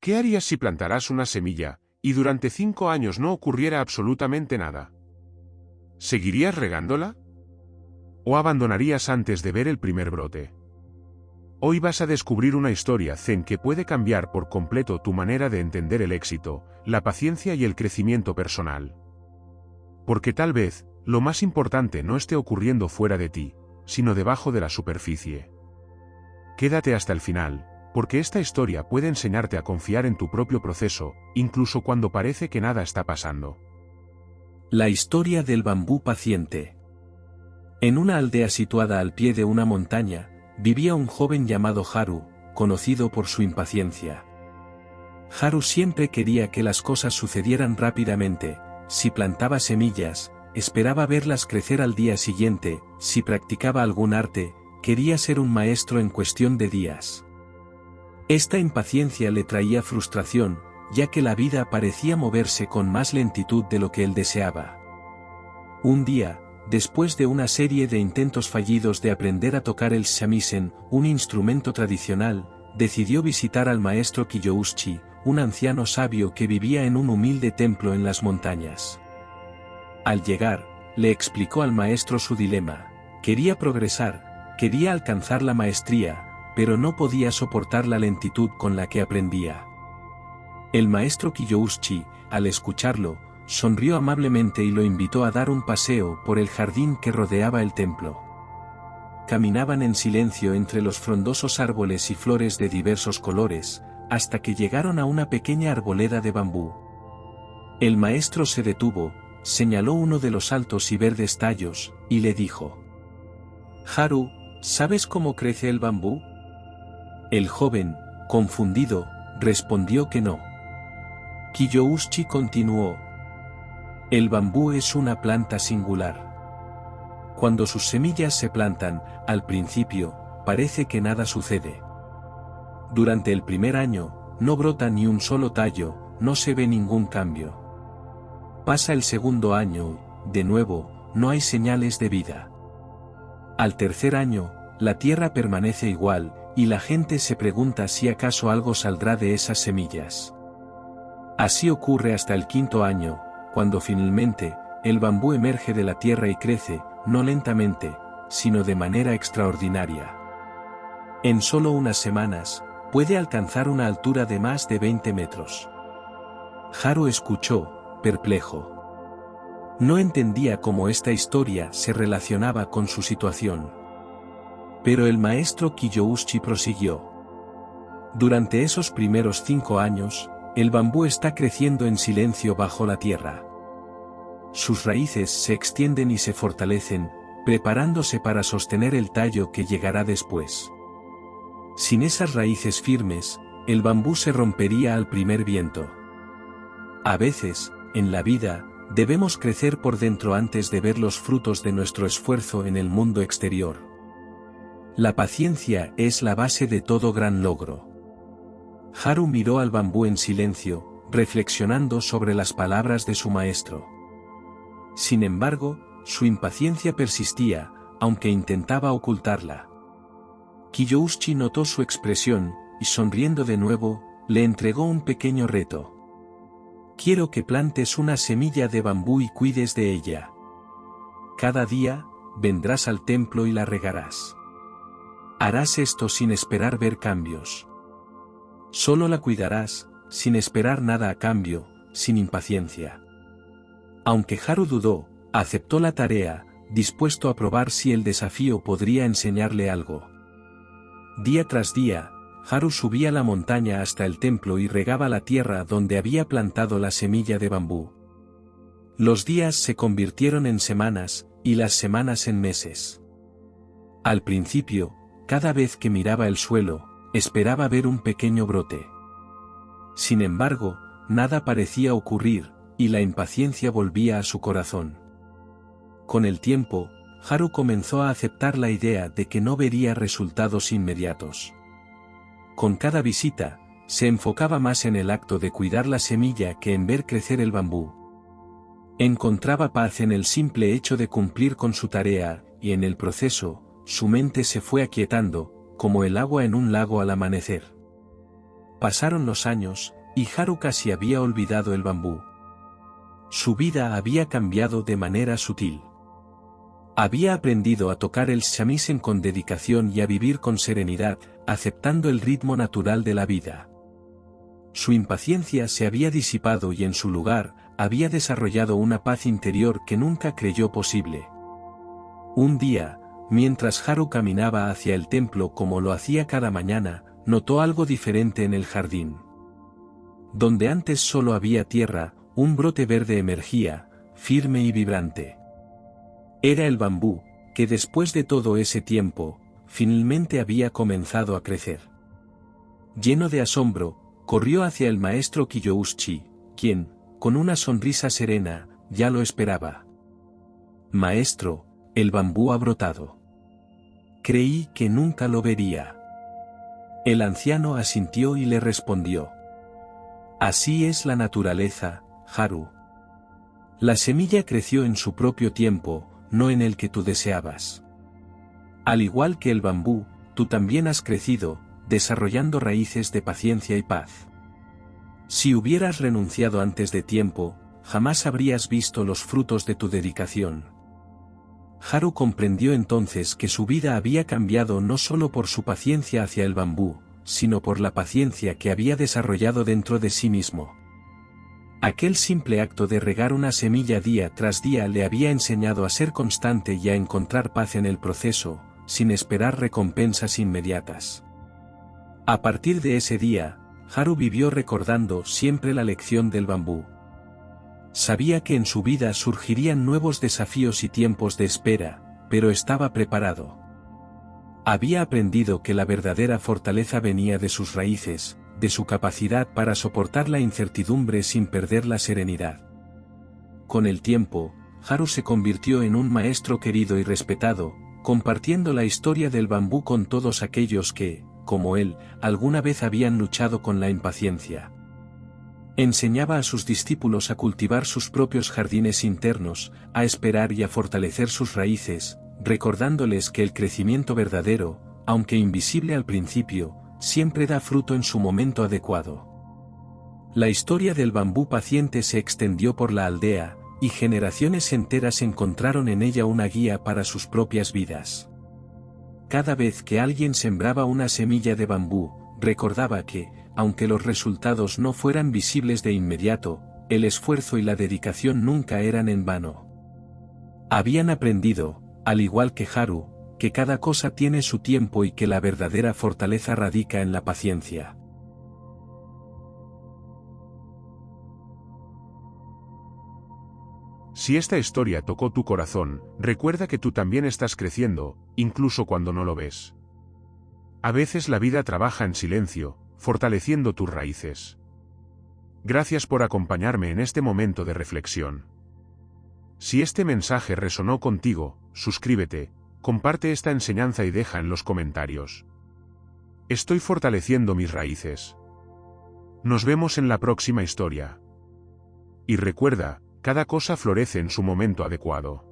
¿Qué harías si plantaras una semilla, y durante 5 años no ocurriera absolutamente nada? ¿Seguirías regándola? ¿O abandonarías antes de ver el primer brote? Hoy vas a descubrir una historia zen que puede cambiar por completo tu manera de entender el éxito, la paciencia y el crecimiento personal. Porque tal vez, lo más importante no esté ocurriendo fuera de ti, sino debajo de la superficie. Quédate hasta el final, porque esta historia puede enseñarte a confiar en tu propio proceso, incluso cuando parece que nada está pasando. La historia del bambú paciente. En una aldea situada al pie de una montaña, vivía un joven llamado Haru, conocido por su impaciencia. Haru siempre quería que las cosas sucedieran rápidamente. Si plantaba semillas, esperaba verlas crecer al día siguiente. Si practicaba algún arte, quería ser un maestro en cuestión de días. Esta impaciencia le traía frustración, ya que la vida parecía moverse con más lentitud de lo que él deseaba. Un día, después de una serie de intentos fallidos de aprender a tocar el shamisen, un instrumento tradicional, decidió visitar al maestro Kiyouchi, un anciano sabio que vivía en un humilde templo en las montañas. Al llegar, le explicó al maestro su dilema. Quería progresar, quería alcanzar la maestría, pero no podía soportar la lentitud con la que aprendía. El maestro Kiyouchi, al escucharlo, sonrió amablemente y lo invitó a dar un paseo por el jardín que rodeaba el templo. Caminaban en silencio entre los frondosos árboles y flores de diversos colores, hasta que llegaron a una pequeña arboleda de bambú. El maestro se detuvo, señaló uno de los altos y verdes tallos, y le dijo: «Haru, ¿sabes cómo crece el bambú?». El joven, confundido, respondió que no. Kiyouchi continuó: «El bambú es una planta singular. Cuando sus semillas se plantan, al principio, parece que nada sucede. Durante el primer año, no brota ni un solo tallo, no se ve ningún cambio. Pasa el segundo año, de nuevo, no hay señales de vida. Al tercer año, la tierra permanece igual, y la gente se pregunta si acaso algo saldrá de esas semillas. Así ocurre hasta el quinto año, cuando finalmente, el bambú emerge de la tierra y crece, no lentamente, sino de manera extraordinaria. En solo unas semanas, puede alcanzar una altura de más de 20 metros. Haru escuchó, perplejo. No entendía cómo esta historia se relacionaba con su situación. Pero el maestro Kiyouchi prosiguió. Durante esos primeros 5 años, el bambú está creciendo en silencio bajo la tierra. Sus raíces se extienden y se fortalecen, preparándose para sostener el tallo que llegará después. Sin esas raíces firmes, el bambú se rompería al primer viento. A veces, en la vida, debemos crecer por dentro antes de ver los frutos de nuestro esfuerzo en el mundo exterior. La paciencia es la base de todo gran logro. Haru miró al bambú en silencio, reflexionando sobre las palabras de su maestro. Sin embargo, su impaciencia persistía, aunque intentaba ocultarla. Kiyouchi notó su expresión, y sonriendo de nuevo, le entregó un pequeño reto. Quiero que plantes una semilla de bambú y cuides de ella. Cada día, vendrás al templo y la regarás. Harás esto sin esperar ver cambios. Solo la cuidarás, sin esperar nada a cambio, sin impaciencia. Aunque Haru dudó, aceptó la tarea, dispuesto a probar si el desafío podría enseñarle algo. Día tras día, Haru subía la montaña hasta el templo y regaba la tierra donde había plantado la semilla de bambú. Los días se convirtieron en semanas, y las semanas en meses. Al principio, cada vez que miraba el suelo, esperaba ver un pequeño brote. Sin embargo, nada parecía ocurrir, y la impaciencia volvía a su corazón. Con el tiempo, Haru comenzó a aceptar la idea de que no vería resultados inmediatos. Con cada visita, se enfocaba más en el acto de cuidar la semilla que en ver crecer el bambú. Encontraba paz en el simple hecho de cumplir con su tarea, y en el proceso, su mente se fue aquietando, como el agua en un lago al amanecer. Pasaron los años, y Haru casi había olvidado el bambú. Su vida había cambiado de manera sutil. Había aprendido a tocar el shamisen con dedicación y a vivir con serenidad, aceptando el ritmo natural de la vida. Su impaciencia se había disipado y en su lugar, había desarrollado una paz interior que nunca creyó posible. Un día, mientras Haru caminaba hacia el templo como lo hacía cada mañana, notó algo diferente en el jardín. Donde antes solo había tierra, un brote verde emergía, firme y vibrante. Era el bambú, que después de todo ese tiempo, finalmente había comenzado a crecer. Lleno de asombro, corrió hacia el maestro Kiyouchi, quien, con una sonrisa serena, ya lo esperaba. «Maestro, el bambú ha brotado. Creí que nunca lo vería». El anciano asintió y le respondió: «Así es la naturaleza, Haru. La semilla creció en su propio tiempo, no en el que tú deseabas. Al igual que el bambú, tú también has crecido, desarrollando raíces de paciencia y paz. Si hubieras renunciado antes de tiempo, jamás habrías visto los frutos de tu dedicación». Haru comprendió entonces que su vida había cambiado no solo por su paciencia hacia el bambú, sino por la paciencia que había desarrollado dentro de sí mismo. Aquel simple acto de regar una semilla día tras día le había enseñado a ser constante y a encontrar paz en el proceso, sin esperar recompensas inmediatas. A partir de ese día, Haru vivió recordando siempre la lección del bambú. Sabía que en su vida surgirían nuevos desafíos y tiempos de espera, pero estaba preparado. Había aprendido que la verdadera fortaleza venía de sus raíces, de su capacidad para soportar la incertidumbre sin perder la serenidad. Con el tiempo, Haru se convirtió en un maestro querido y respetado, compartiendo la historia del bambú con todos aquellos que, como él, alguna vez habían luchado con la impaciencia. Enseñaba a sus discípulos a cultivar sus propios jardines internos, a esperar y a fortalecer sus raíces, recordándoles que el crecimiento verdadero, aunque invisible al principio, siempre da fruto en su momento adecuado. La historia del bambú paciente se extendió por la aldea, y generaciones enteras encontraron en ella una guía para sus propias vidas. Cada vez que alguien sembraba una semilla de bambú, recordaba que, aunque los resultados no fueran visibles de inmediato, el esfuerzo y la dedicación nunca eran en vano. Habían aprendido, al igual que Haru, que cada cosa tiene su tiempo y que la verdadera fortaleza radica en la paciencia. Si esta historia tocó tu corazón, recuerda que tú también estás creciendo, incluso cuando no lo ves. A veces la vida trabaja en silencio, fortaleciendo tus raíces. Gracias por acompañarme en este momento de reflexión. Si este mensaje resonó contigo, suscríbete, comparte esta enseñanza y deja en los comentarios: «Estoy fortaleciendo mis raíces». Nos vemos en la próxima historia. Y recuerda, cada cosa florece en su momento adecuado.